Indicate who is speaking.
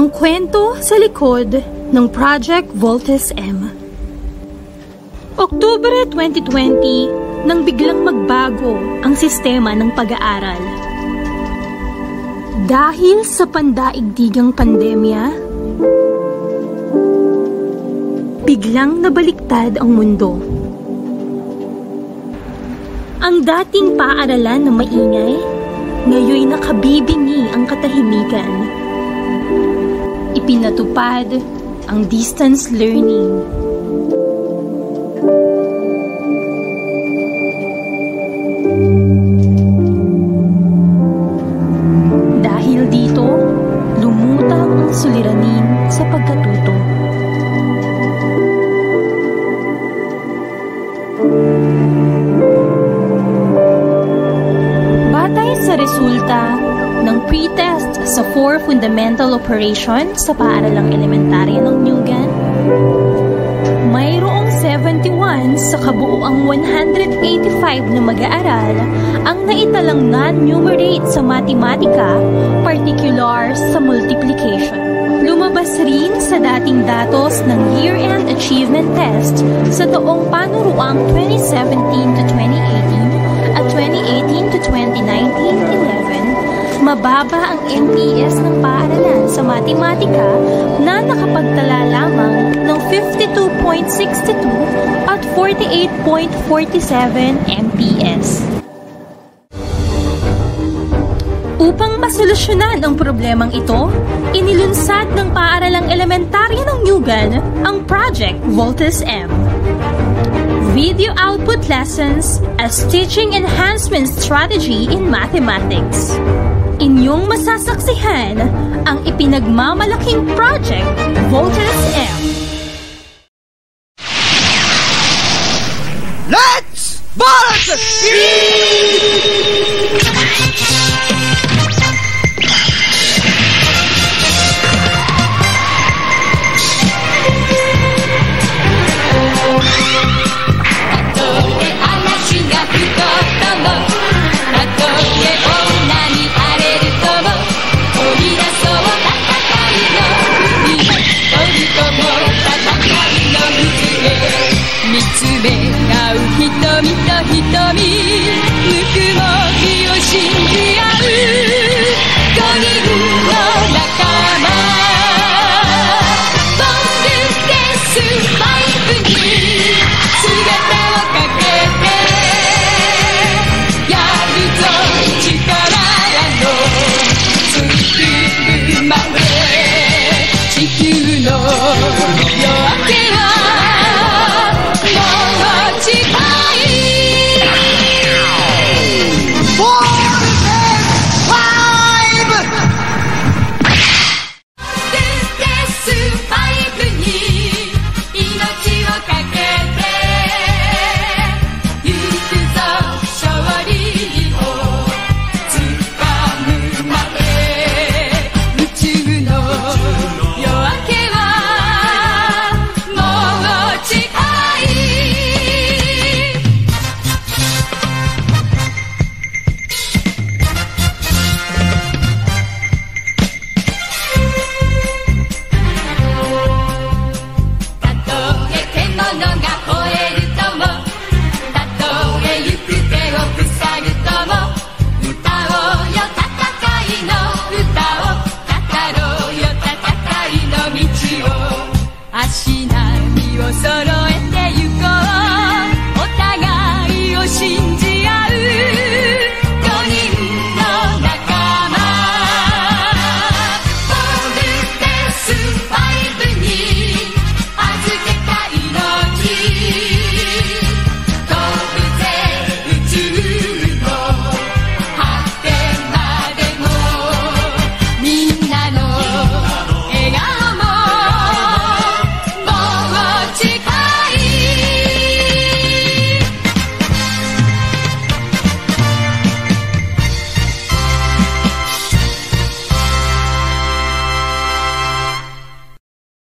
Speaker 1: Ang kwento sa likod ng Project Voltes M. Oktubre 2020 nang biglang magbago ang sistema ng pag-aaral. Dahil sa pandaigdigang pandemya, biglang nabaliktad ang mundo. Ang dating paaralan na maingay, ngayoy nakabibingi ang katahimikan. Ipinatupad ang distance learning. Dahil dito, lumutang ang suliranin sa pagkatuto. Batay sa resulta ng pre-test sa 4 fundamental operations sa paaralang elementarya ng Newgan, mayroong 71 sa kabuuang 185 na mag-aaral ang naitalang non-numerate sa matematika, particular sa multiplication. Lumabas rin sa dating datos ng Year-End Achievement Test sa taong panuruang 2017 to 2018 at 2018 to 2019-11, mababa ang MPS ng paaralan sa matematika na nakapagtala lamang ng 52.62 at 48.47 MPS. Upang masolusyonan ang problemang ito, inilunsad ng paaralang elementarya ng Newgan ang Project Voltes M. Video output lessons as teaching enhancement strategy in mathematics. Inyong masasaksihan ang ipinagmamalaking Project Voltes M.